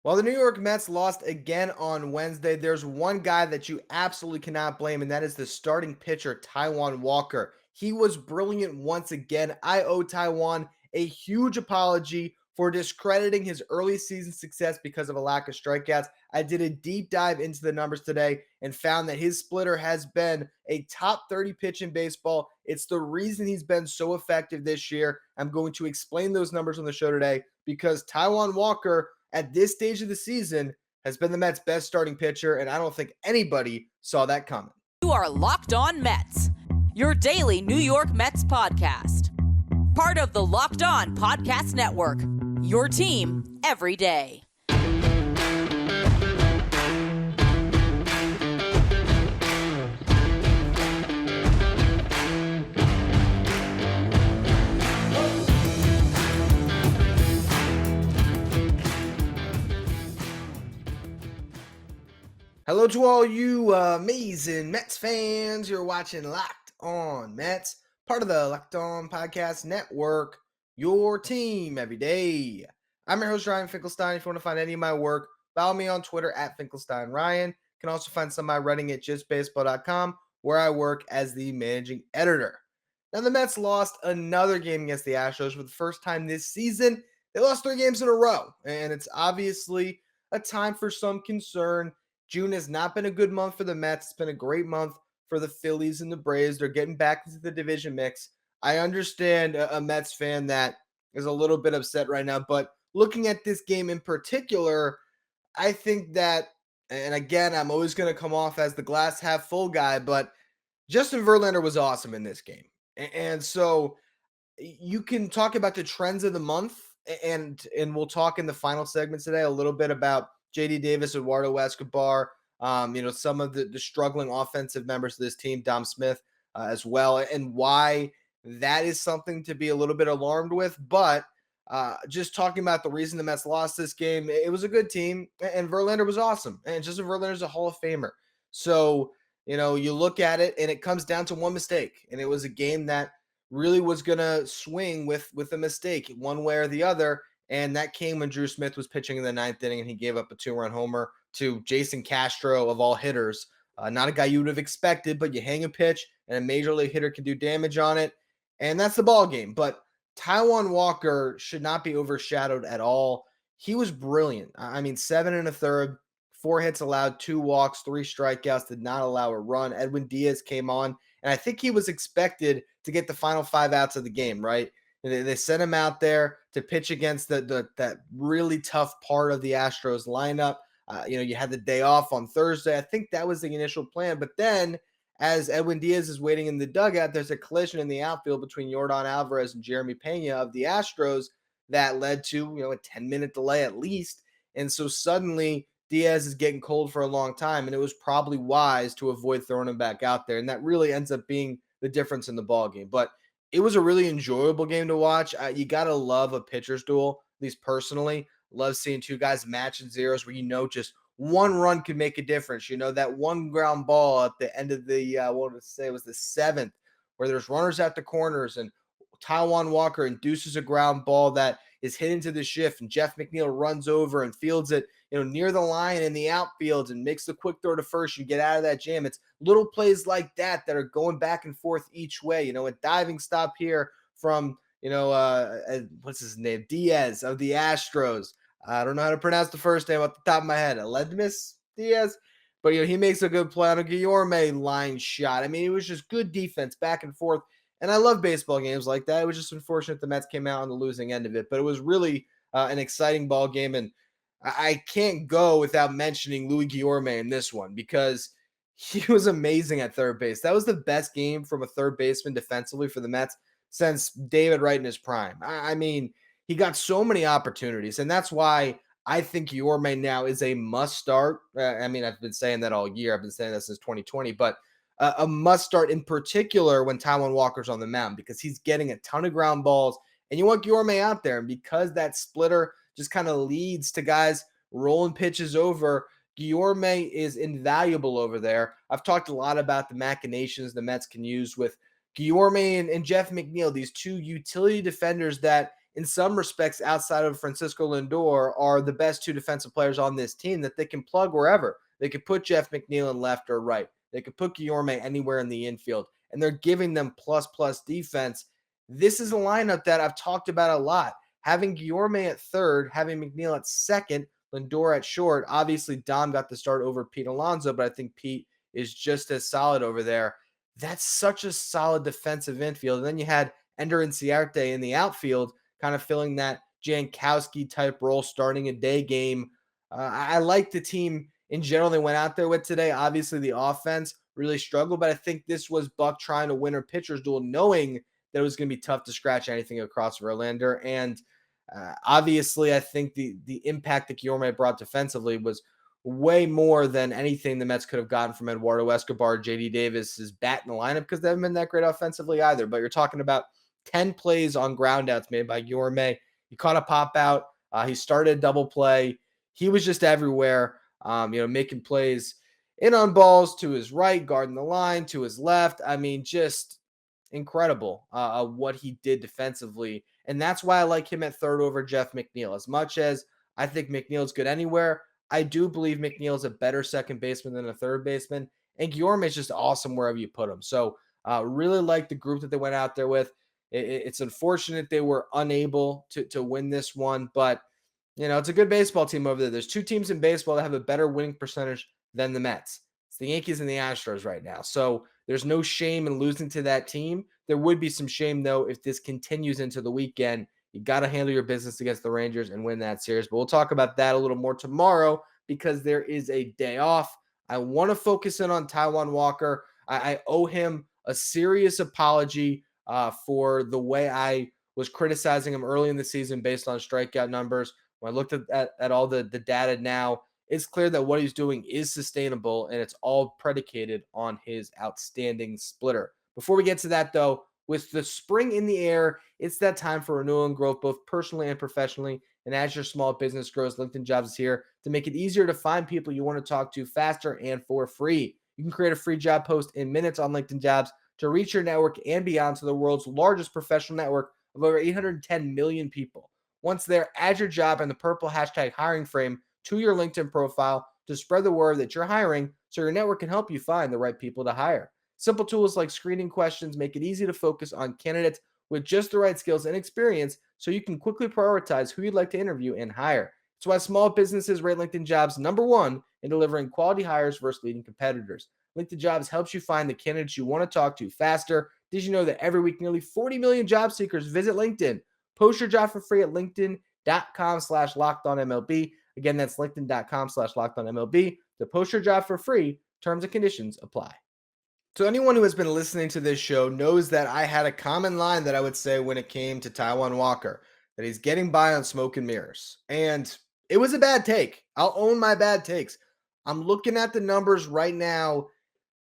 While the New York Mets lost again on Wednesday, there's one guy that you absolutely cannot blame, and that is the starting pitcher, Taijuan Walker. He was brilliant once again. I owe Taijuan a huge apology for discrediting his early season success because of a lack of strikeouts. I did a deep dive into the numbers today and found that his splitter has been a top 30 pitch in baseball. It's the reason he's been so effective this year. I'm going to explain those numbers on the show today because Taijuan Walker at this stage of the season has been the Mets' best starting pitcher, and I don't think anybody saw that coming. You are Locked On Mets, your daily New York Mets podcast. Part of the Locked On Podcast Network, your team every day. Hello to all you amazing Mets fans. You're watching Locked On Mets, part of the Locked On Podcast Network, your team every day. I'm your host, Ryan Finkelstein. If you want to find any of my work, follow me on Twitter at FinkelsteinRyan. You can also find some of my writing at justbaseball.com, where I work as the managing editor. Now, the Mets lost another game against the Astros for the first time this season. They lost 3 games in a row, and it's obviously a time for some concern. June has not been a good month for the Mets. It's been a great month for the Phillies and the Braves. They're getting back into the division mix. I understand a Mets fan that is a little bit upset right now, but looking at this game in particular, I think that, and again, I'm always going to come off as the glass half full guy, but Justin Verlander was awesome in this game. And so you can talk about the trends of the month, and we'll talk in the final segment today a little bit about JD Davis, Eduardo Escobar, some of the struggling offensive members of this team, Dom Smith as well, and why that is something to be a little bit alarmed with. But just talking about the reason the Mets lost this game, it was a good team, and Verlander was awesome. And Justin Verlander is a Hall of Famer. So, you look at it, and it comes down to one mistake, and it was a game that really was going to swing with a mistake one way or the other. And that came when Drew Smith was pitching in the 9th inning and he gave up a 2-run homer to Jason Castro, of all hitters. Not a guy you would have expected, but you hang a pitch and a major league hitter can do damage on it. And that's the ball game. But Taijuan Walker should not be overshadowed at all. He was brilliant. 7 1/3, 4 hits allowed, 2 walks, 3 strikeouts, did not allow a run. Edwin Diaz came on, and I think he was expected to get the final 5 outs of the game, right? They sent him out there to pitch against that really tough part of the Astros lineup. You had the day off on Thursday. I think that was the initial plan. But then, as Edwin Diaz is waiting in the dugout, there's a collision in the outfield between Yordan Alvarez and Jeremy Pena of the Astros that led to a 10-minute delay at least. And so suddenly Diaz is getting cold for a long time, and it was probably wise to avoid throwing him back out there. And that really ends up being the difference in the ball game. But it was a really enjoyable game to watch. You got to love a pitcher's duel, at least personally. Love seeing 2 guys matching zeros where just one run could make a difference. That one ground ball at the end of the, I want to say it was the 7th, where there's runners at the corners and Taijuan Walker induces a ground ball that is hit into the shift, and Jeff McNeil runs over and fields it, near the line in the outfield and makes the quick throw to first. You get out of that jam. It's little plays like that are going back and forth each way. A diving stop here from, what's his name? Diaz of the Astros. I don't know how to pronounce the first name off the top of my head. Aledmus Diaz. But, he makes a good play on a Guillorme line shot. It was just good defense back and forth. And I love baseball games like that. It was just unfortunate the Mets came out on the losing end of it. But it was really an exciting ball game. And I can't go without mentioning Louis Guillorme in this one because he was amazing at third base. That was the best game from a third baseman defensively for the Mets since David Wright in his prime. He got so many opportunities, and that's why I think Guillorme now is a must start. I've been saying that all year. I've been saying that since 2020, but a must start in particular when Taijuan Walker's on the mound because he's getting a ton of ground balls, and you want Guillorme out there. And because that splitter just kind of leads to guys rolling pitches over, Guillorme is invaluable over there. I've talked a lot about the machinations the Mets can use with Guillorme and Jeff McNeil, these 2 utility defenders that in some respects, outside of Francisco Lindor, are the best two defensive players on this team that they can plug wherever. They could put Jeff McNeil in left or right. They could put Guillorme anywhere in the infield, and they're giving them plus defense. This is a lineup that I've talked about a lot. Having Guillorme at third, having McNeil at second, Lindor at short. Obviously, Dom got the start over Pete Alonso, but I think Pete is just as solid over there. That's such a solid defensive infield. And then you had Ender Inciarte in the outfield, kind of filling that Jankowski type role, starting a day game. I like the team in general they went out there with today. Obviously, the offense really struggled, but I think this was Buck trying to win a pitcher's duel, knowing that it was going to be tough to scratch anything across Verlander. And obviously, I think the impact that Guillorme brought defensively was way more than anything the Mets could have gotten from Eduardo Escobar, JD Davis's bat in the lineup, because they haven't been that great offensively either. But you're talking about 10 plays on groundouts made by Guillorme. He caught a pop out. He started a double play. He was just everywhere, making plays in on balls to his right, guarding the line, to his left. I mean, just incredible what he did defensively. And that's why I like him at third over Jeff McNeil. As much as I think McNeil's good anywhere, I do believe McNeil's a better second baseman than a third baseman. And Guillorme is just awesome wherever you put him. So really like the group that they went out there with. It's unfortunate they were unable to win this one, but it's a good baseball team over there. There's two teams in baseball that have a better winning percentage than the Mets. It's the Yankees and the Astros right now. So there's no shame in losing to that team. There would be some shame, though, if this continues into the weekend. You got to handle your business against the Rangers and win that series. But we'll talk about that a little more tomorrow because there is a day off. I want to focus in on Taijuan Walker. I owe him a serious apology for the way I was criticizing him early in the season based on strikeout numbers. When I looked at all the data now, it's clear that what he's doing is sustainable, and it's all predicated on his outstanding splitter. Before we get to that, though, with the spring in the air, it's that time for renewal and growth, both personally and professionally. And as your small business grows, LinkedIn Jobs is here to make it easier to find people you want to talk to faster and for free. You can create a free job post in minutes on LinkedIn Jobs to reach your network and beyond to the world's largest professional network of over 810 million people. Once there, add your job in the purple hashtag hiring frame to your LinkedIn profile to spread the word that you're hiring so your network can help you find the right people to hire. Simple tools like screening questions make it easy to focus on candidates with just the right skills and experience so you can quickly prioritize who you'd like to interview and hire. That's why small businesses rate LinkedIn Jobs #1 in delivering quality hires versus leading competitors. LinkedIn Jobs helps you find the candidates you want to talk to faster. Did you know that every week nearly 40 million job seekers visit LinkedIn? Post your job for free at linkedin.com/lockedonmlb. Again, that's linkedin.com/lockedonmlb to post your job for free. Terms and conditions apply. So anyone who has been listening to this show knows that I had a common line that I would say when it came to Taijuan Walker, that he's getting by on smoke and mirrors. And it was a bad take. I'll own my bad takes. I'm looking at the numbers right now.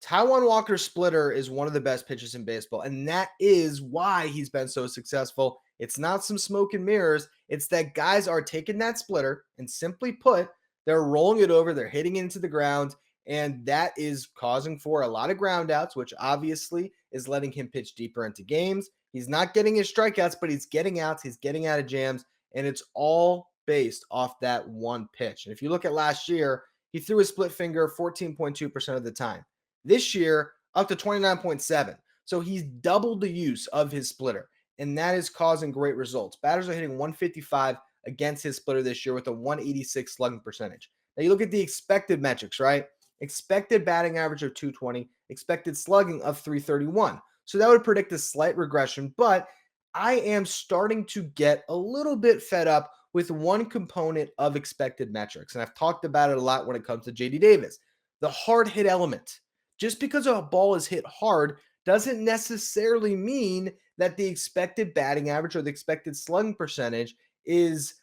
Taijuan Walker's splitter is one of the best pitchers in baseball, and that is why he's been so successful. It's not some smoke and mirrors. It's that guys are taking that splitter and simply put, they're rolling it over, they're hitting it into the ground, and that is causing for a lot of ground outs, which obviously is letting him pitch deeper into games. He's not getting his strikeouts, but he's getting outs, he's getting out of jams, and it's all based off that one pitch. And if you look at last year, he threw his split finger 14.2% of the time. This year, up to 29.7%. So he's doubled the use of his splitter, and that is causing great results. Batters are hitting 155 against his splitter this year with a 186 slugging percentage. Now you look at the expected metrics, right? Expected batting average of 220, expected slugging of 331. So that would predict a slight regression, but I am starting to get a little bit fed up with one component of expected metrics, and I've talked about it a lot when it comes to JD Davis, the hard hit element. Just because a ball is hit hard doesn't necessarily mean that the expected batting average or the expected slugging percentage is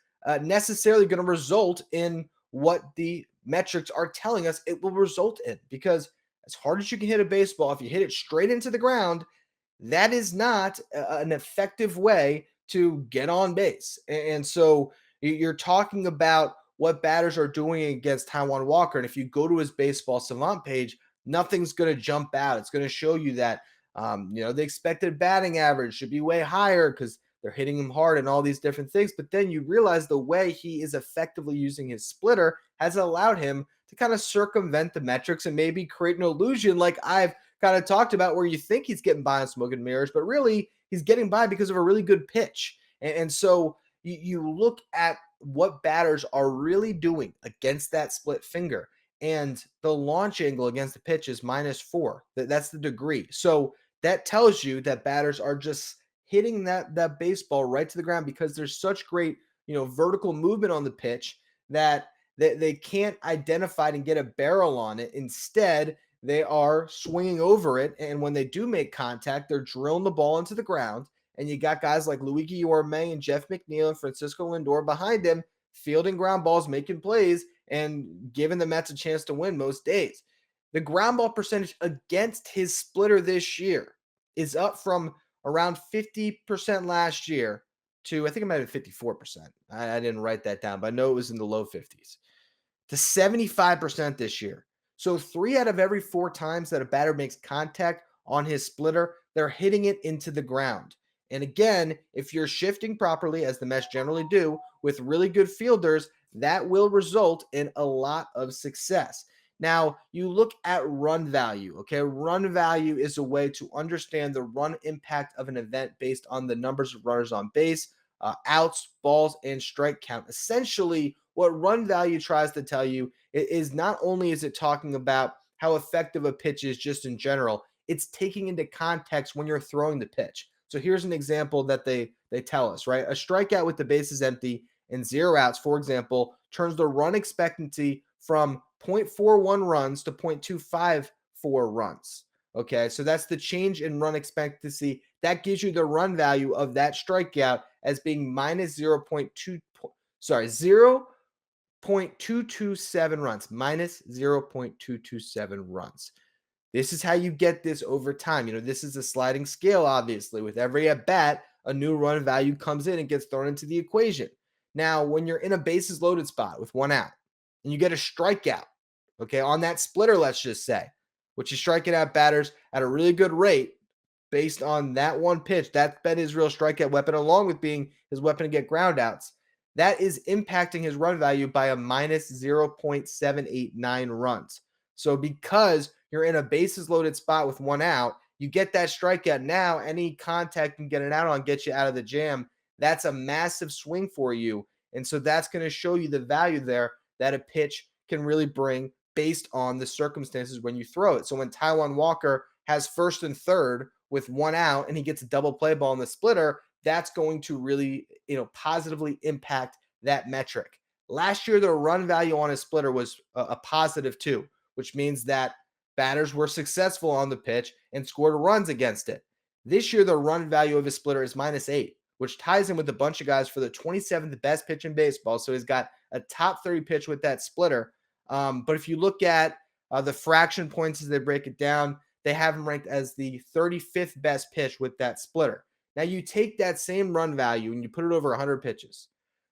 necessarily going to result in what the metrics are telling us it will result in. Because as hard as you can hit a baseball, if you hit it straight into the ground, that is not an effective way to get on base. And so you're talking about what batters are doing against Taijuan Walker. And if you go to his Baseball Savant page, nothing's going to jump out. It's going to show you that, the expected batting average should be way higher because they're hitting him hard and all these different things. But then you realize the way he is effectively using his splitter has allowed him to kind of circumvent the metrics and maybe create an illusion like I've kind of talked about, where you think he's getting by on smoke and mirrors, but really he's getting by because of a really good pitch. And so you look at what batters are really doing against that split finger, and the launch angle against the pitch is -4. That's the degree. So that tells you that batters are just hitting that baseball right to the ground because there's such great, vertical movement on the pitch that they can't identify it and get a barrel on it. Instead, they are swinging over it, and when they do make contact, they're drilling the ball into the ground. And you got guys like Luigi Orme and Jeff McNeil and Francisco Lindor behind him, fielding ground balls, making plays, and giving the Mets a chance to win most days. The ground ball percentage against his splitter this year is up from around 50% last year to, I think it might have been 54%. I didn't write that down, but I know it was in the low 50s, to 75% this year. So 3 out of every 4 times that a batter makes contact on his splitter, they're hitting it into the ground. And again, if you're shifting properly, as the Mets generally do, with really good fielders, that will result in a lot of success. Now, you look at run value, okay? Run value is a way to understand the run impact of an event based on the numbers of runners on base, outs, balls, and strike count. Essentially, what run value tries to tell you is not only is it talking about how effective a pitch is just in general, it's taking into context when you're throwing the pitch. So here's an example that they tell us, right? A strikeout with the bases empty and 0 outs, for example, turns the run expectancy from 0.41 runs to 0.254 runs. Okay, so that's the change in run expectancy. That gives you the run value of that strikeout as being minus 0.227 runs, minus 0.227 runs. This is how you get this over time. This is a sliding scale, obviously. With every at bat, a new run value comes in and gets thrown into the equation. Now, when you're in a bases loaded spot with 1 out and you get a strikeout, okay, on that splitter, let's just say, which is striking out batters at a really good rate based on that one pitch, that's been his real strikeout weapon, along with being his weapon to get ground outs. That is impacting his run value by a minus 0.789 runs. So because you're in a bases loaded spot with 1 out, you get that strikeout. Now, any contact and get it out on gets you out of the jam. That's a massive swing for you. And so that's going to show you the value there that a pitch can really bring based on the circumstances when you throw it. So when Taijuan Walker has first and third with 1 out and he gets a double play ball in the splitter, that's going to really, positively impact that metric. Last year, the run value on his splitter was a positive 2, which means that batters were successful on the pitch and scored runs against it. This year, the run value of his splitter is -8, which ties him with a bunch of guys for the 27th best pitch in baseball. So he's got a top 30 pitch with that splitter. But if you look at the fraction points as they break it down, they have him ranked as the 35th best pitch with that splitter. Now you take that same run value and you put it over 100 pitches.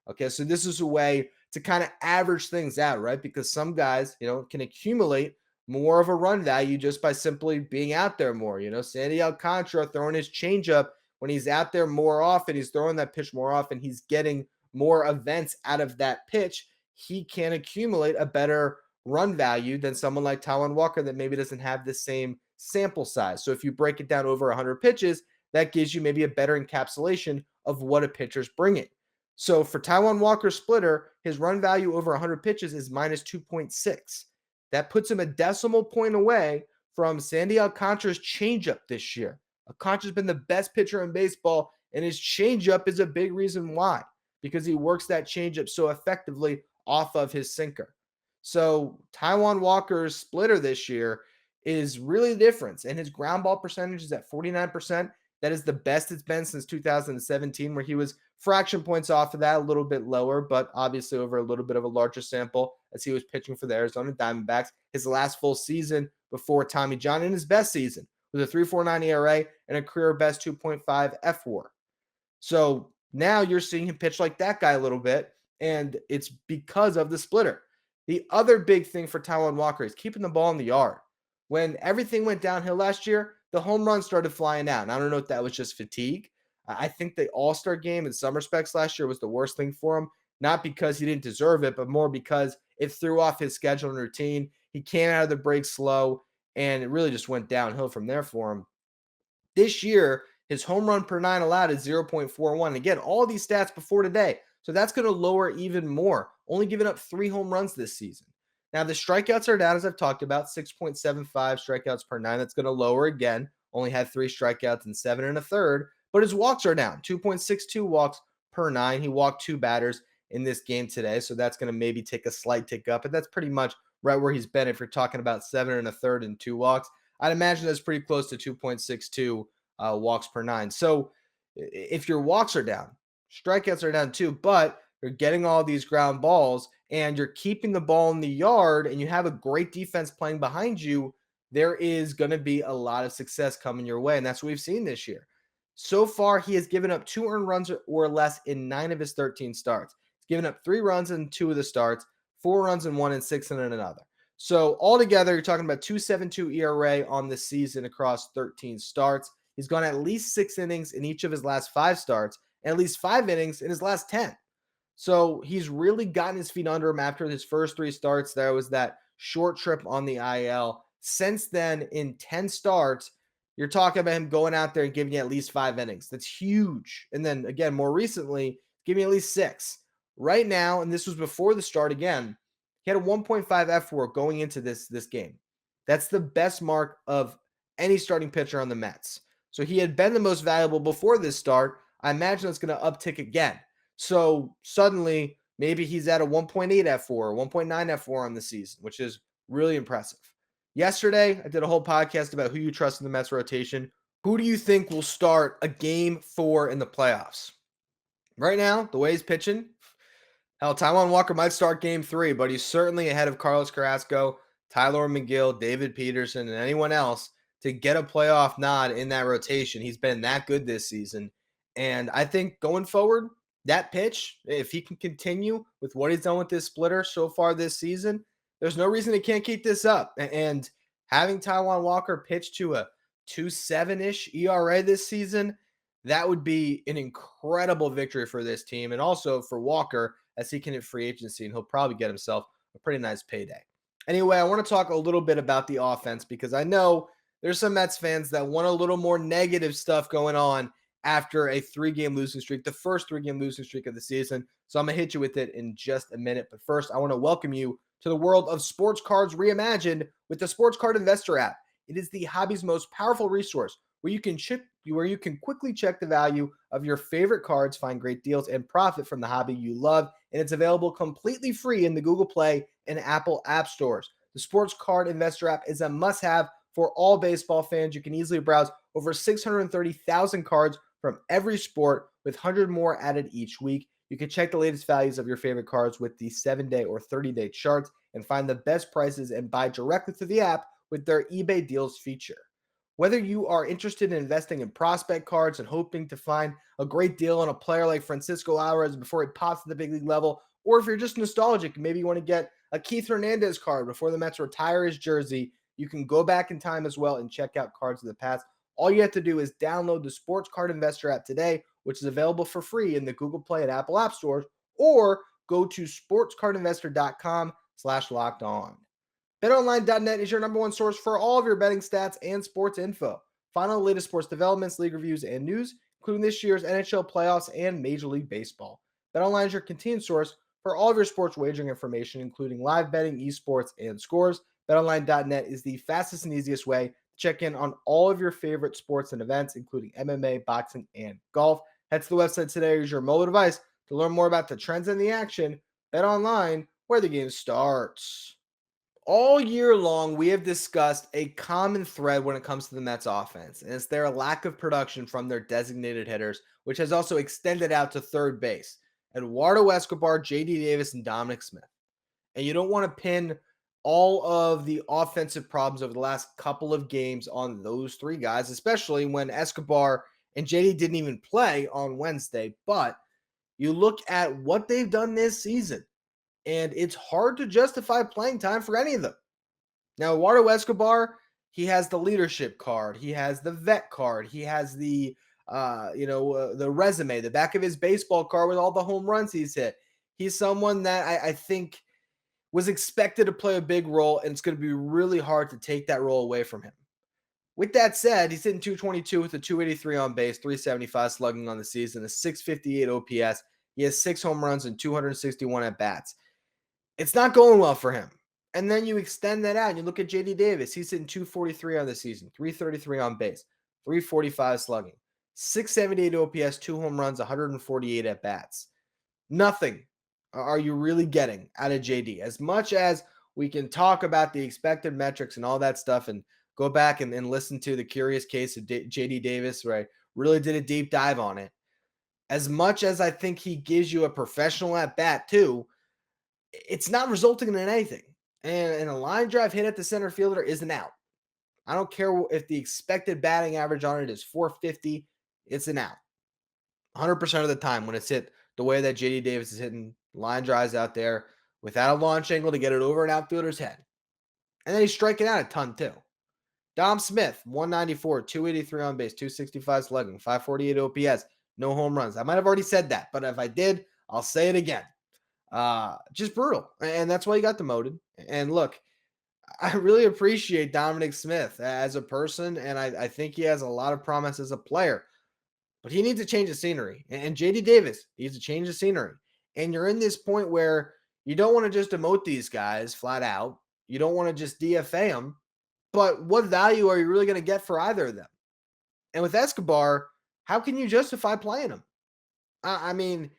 Okay, so this is a way to kind of average things out, right? Because some guys, can accumulate more of a run value just by simply being out there more. Sandy Alcantara throwing his changeup when he's out there more often, he's throwing that pitch more often, he's getting more events out of that pitch. He can accumulate a better run value than someone like Taijuan Walker that maybe doesn't have the same sample size. So if you break it down over 100 pitches, that gives you maybe a better encapsulation of what a pitcher's bringing. So for Taijuan Walker's splitter, his run value over 100 pitches is -2.6. That puts him a decimal point away from Sandy Alcantara's changeup this year. Alcantara's been the best pitcher in baseball, and his changeup is a big reason why, because he works that changeup so effectively off of his sinker. So Taijuan Walker's splitter this year is really the difference, and his ground ball percentage is at 49%. That is the best it's been since 2017, where he was fraction points off of that, a little bit lower, but obviously over a little bit of a larger sample as he was pitching for the Arizona Diamondbacks. His last full season before Tommy John, in his best season, with a 3.49 ERA and a career best 2.5 F/WAR. So now you're seeing him pitch like that guy a little bit, and it's because of the splitter. The other big thing for Taijuan Walker is keeping the ball in the yard. When everything went downhill last year, the home runs started flying out. And I don't know if that was just fatigue. I think the All-Star game in some respects last year was the worst thing for him, not because he didn't deserve it, but more because it threw off his schedule and routine. He came out of the break slow, and it really just went downhill from there for him. This year, his home run per 9 allowed is 0.41. Again, all these stats before today. So that's going to lower even more, only giving up 3 home runs this season. Now, the strikeouts are down, as I've talked about, 6.75 strikeouts per 9. That's going to lower again. Only had 3 strikeouts and 7 and a third. But his walks are down, 2.62 walks per 9. He walked 2 batters in this game today. So that's going to maybe take a slight tick up. And that's pretty much right where he's been if you're talking about 7 and a third and 2 walks. I'd imagine that's pretty close to 2.62 walks per 9. So if your walks are down, strikeouts are down too, but you're getting all these ground balls and you're keeping the ball in the yard and you have a great defense playing behind you, there is going to be a lot of success coming your way. And that's what we've seen this year. So far, he has given up 2 earned runs or less in 9 of his 13 starts. He's given up 3 runs in 2 of the starts, 4 runs in 1, and 6 in another. So altogether, you're talking about 2.72 ERA on the season across 13 starts. He's gone at least 6 innings in each of his last 5 starts and at least 5 innings in his last 10. So he's really gotten his feet under him after his first 3 starts. There was that short trip on the IL. Since then, in 10 starts, you're talking about him going out there and giving you at least 5 innings. That's huge. And then again, more recently, giving you at least 6. Right now, and this was before the start again, he had a 1.5 F4 going into this game. That's the best mark of any starting pitcher on the Mets. So he had been the most valuable before this start. I imagine it's going to uptick again. So suddenly, maybe he's at a 1.8 F4 or 1.9 F4 on the season, which is really impressive. Yesterday, I did a whole podcast about who you trust in the Mets rotation. Who do you think will start a game 4 in the playoffs? Right now, the way he's pitching, hell, Taijuan Walker might start game 3, but he's certainly ahead of Carlos Carrasco, Tyler McGill, David Peterson, and anyone else to get a playoff nod in that rotation. He's been that good this season. And I think going forward, that pitch, if he can continue with what he's done with this splitter so far this season, there's no reason he can't keep this up. And having Taijuan Walker pitch to a 2.7-ish ERA this season, that would be an incredible victory for this team and also for Walker as he can hit free agency, and he'll probably get himself a pretty nice payday. Anyway, I want to talk a little bit about the offense because I know there's some Mets fans that want a little more negative stuff going on after a 3-game losing streak, the first 3-game losing streak of the season. So I'm going to hit you with it in just a minute. But first, I want to welcome you to the world of sports cards reimagined with the Sports Card Investor app. It is the hobby's most powerful resource where you can quickly check the value of your favorite cards, find great deals, and profit from the hobby you love. And it's available completely free in the Google Play and Apple App Stores. The Sports Card Investor app is a must-have for all baseball fans. You can easily browse over 630,000 cards from every sport with 100 more added each week. You can check the latest values of your favorite cards with the 7-day or 30-day charts and find the best prices and buy directly through the app with their eBay deals feature. Whether you are interested in investing in prospect cards and hoping to find a great deal on a player like Francisco Alvarez before he pops to the big league level, or if you're just nostalgic, maybe you want to get a Keith Hernandez card before the Mets retire his jersey, you can go back in time as well and check out cards of the past. All you have to do is download the Sports Card Investor app today, which is available for free in the Google Play and Apple App Stores, or go to sportscardinvestor.com/lockedon. BetOnline.net is your number one source for all of your betting stats and sports info. Find all the latest sports developments, league reviews, and news, including this year's NHL playoffs and Major League Baseball. BetOnline is your continued source for all of your sports wagering information, including live betting, esports, and scores. BetOnline.net is the fastest and easiest way to check in on all of your favorite sports and events, including MMA, boxing, and golf. Head to the website today or use your mobile device to learn more about the trends in the action. BetOnline, where the game starts. All year long, we have discussed a common thread when it comes to the Mets offense, and it's their lack of production from their designated hitters, which has also extended out to third base. Eduardo Escobar, J.D. Davis, and Dominic Smith. And you don't want to pin all of the offensive problems over the last couple of games on those 3 guys, especially when Escobar and J.D. didn't even play on Wednesday. But you look at what they've done this season, and it's hard to justify playing time for any of them. Now, Eduardo Escobar, he has the leadership card. He has the vet card. He has the the resume, the back of his baseball card with all the home runs he's hit. He's someone that I think was expected to play a big role, and it's going to be really hard to take that role away from him. With that said, he's hitting 222 with a 283 on base, 375 slugging on the season, a 658 OPS. He has 6 home runs and 261 at bats. It's not going well for him. And then you extend that out and you look at JD Davis. He's hitting 243 on the season, 333 on base, 345 slugging, 678 OPS, 2 home runs, 148 at bats. Nothing are you really getting out of JD. As much as we can talk about the expected metrics and all that stuff and go back and listen to the Curious Case of JD Davis, where I really did a deep dive on it. As much as I think he gives you a professional at bat too, it's not resulting in anything. And a line drive hit at the center fielder is an out. I don't care if the expected batting average on it is 450, it's an out. 100% of the time when it's hit the way that JD Davis is hitting line drives out there without a launch angle to get it over an outfielder's head. And then he's striking out a ton too. Dom Smith, 194, 283 on base, 265 slugging, 548 OPS, no home runs. I might have already said that, but if I did, I'll say it again. Just brutal. And that's why he got demoted. And look, I really appreciate Dominic Smith as a person, and I think he has a lot of promise as a player. But he needs to change the scenery. And JD Davis needs to change the scenery. And you're in this point where you don't want to just demote these guys flat out. You don't want to just DFA them. But what value are you really going to get for either of them? And with Escobar, how can you justify playing him? I mean,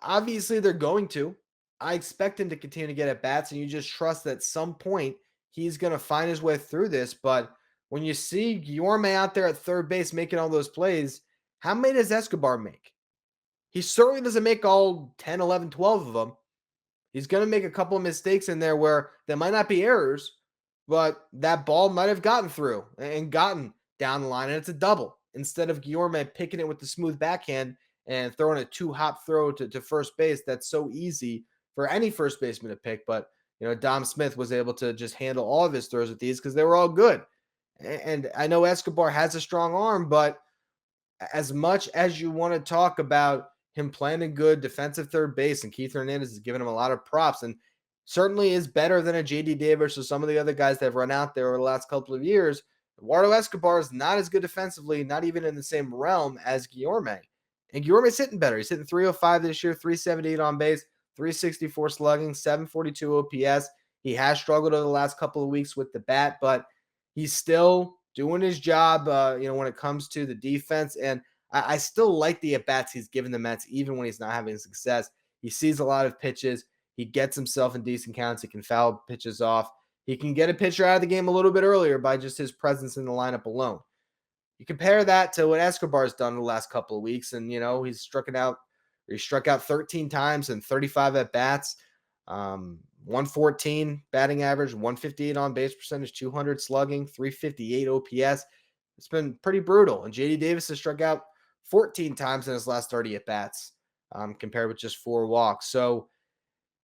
obviously they're going to. I expect him to continue to get at bats, and you just trust that at some point he's going to find his way through this. But when you see Guillorme out there at third base making all those plays, how many does Escobar make? He certainly doesn't make all 10, 11, 12 of them. He's going to make a couple of mistakes in there where there might not be errors, but that ball might have gotten through and gotten down the line, and it's a double. Instead of Guillorme picking it with the smooth backhand and throwing a 2-hop throw to first base, that's so easy for any first baseman to pick. But, Dom Smith was able to just handle all of his throws with these because they were all good. And I know Escobar has a strong arm, but as much as you want to talk about him playing a good defensive third base, and Keith Hernandez has given him a lot of props and certainly is better than a JD Davis or some of the other guys that have run out there over the last couple of years, Eduardo Escobar is not as good defensively, not even in the same realm as Guillorme. And Guillorme's hitting better. He's hitting 305 this year, 378 on base, 364 slugging, 742 OPS. He has struggled over the last couple of weeks with the bat, but he's still doing his job, when it comes to the defense. And I still like the at-bats he's given the Mets, even when he's not having success. He sees a lot of pitches. He gets himself in decent counts. He can foul pitches off. He can get a pitcher out of the game a little bit earlier by just his presence in the lineup alone. You compare that to what Escobar's done the last couple of weeks, and, he struck out 13 times and 35 at-bats, 114 batting average, 158 on base percentage, 200 slugging, 358 OPS. It's been pretty brutal. And JD Davis has struck out 14 times in his last 30 at-bats, compared with just 4 walks. So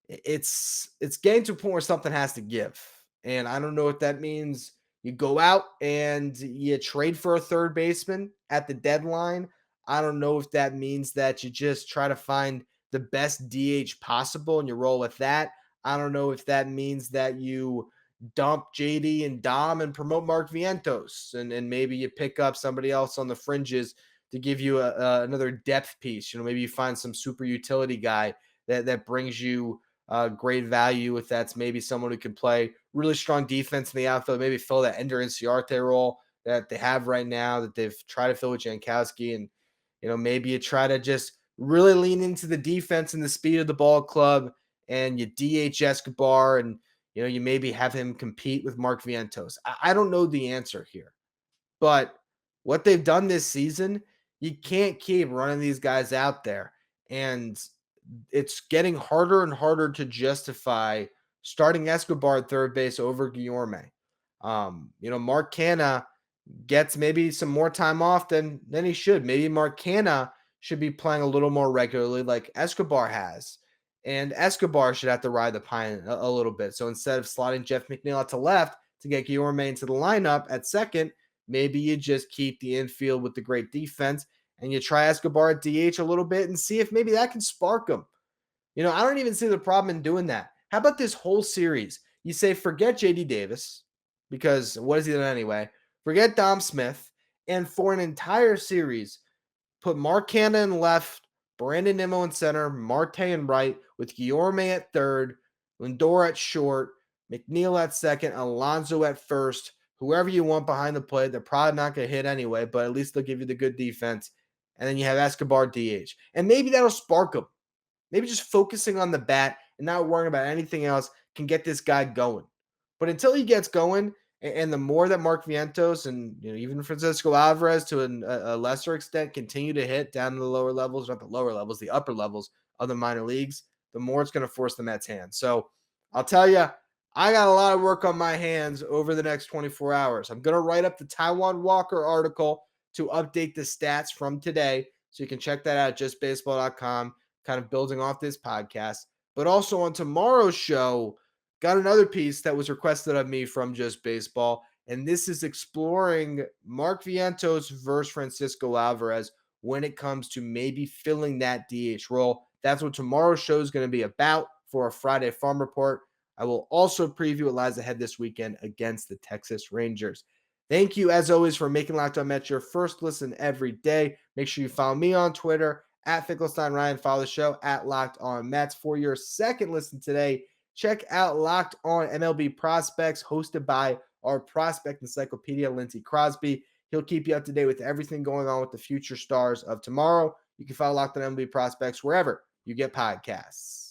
it's getting to a point where something has to give. And I don't know if that means you go out and you trade for a third baseman at the deadline. I don't know if that means that you just try to find the best DH possible and you roll with that. I don't know if that means that you dump JD and Dom and promote Mark Vientos, and maybe you pick up somebody else on the fringes to give you another depth piece. Maybe you find some super utility guy that brings you great value, if that's maybe someone who can play really strong defense in the outfield, maybe fill that Ender Inciarte role that they have right now that they've tried to fill with Jankowski. And, maybe you try to just really lean into the defense and the speed of the ball club, and you DH Escobar, and, you maybe have him compete with Mark Vientos. I don't know the answer here, but what they've done this season, you can't keep running these guys out there. And it's getting harder and harder to justify starting Escobar at third base over Guillorme. Mark Canha gets maybe some more time off than he should. Maybe Mark Canha should be playing a little more regularly like Escobar has. And Escobar should have to ride the pine a little bit. So instead of slotting Jeff McNeil out to left to get Guillorme into the lineup at second, maybe you just keep the infield with the great defense and you try Escobar at DH a little bit and see if maybe that can spark him. I don't even see the problem in doing that. How about this whole series? You say, forget JD Davis, because what has he done anyway? Forget Dom Smith. And for an entire series, put Mark Canha in left, Brandon Nimmo in center, Marte in right, with Guillorme at third, Lindor at short, McNeil at second, Alonso at first, whoever you want behind the plate. They're probably not going to hit anyway, but at least they'll give you the good defense. And then you have Escobar DH. And maybe that'll spark them. Maybe just focusing on the bat and not worrying about anything else can get this guy going. But until he gets going, and the more that Mark Vientos and even Francisco Alvarez to a lesser extent continue to hit down in the lower levels, not the lower levels, the upper levels of the minor leagues, the more it's going to force the Mets' hand. So I'll tell you, I got a lot of work on my hands over the next 24 hours. I'm going to write up the Taijuan Walker article to update the stats from today. So you can check that out at justbaseball.com, kind of building off this podcast. But also on tomorrow's show, got another piece that was requested of me from Just Baseball, and this is exploring Mark Vientos versus Francisco Alvarez when it comes to maybe filling that DH role. That's what tomorrow's show is going to be about for a Friday Farm Report. I will also preview what lies ahead this weekend against the Texas Rangers. Thank you, as always, for making Locked On Mets your first listen every day. Make sure you follow me on Twitter, at Finkelstein Ryan. Follow the show, at Locked On Mets. For your second listen today, check out Locked On MLB Prospects, hosted by our prospect encyclopedia, Lindsey Crosby. He'll keep you up to date with everything going on with the future stars of tomorrow. You can follow Locked On MLB Prospects wherever you get podcasts.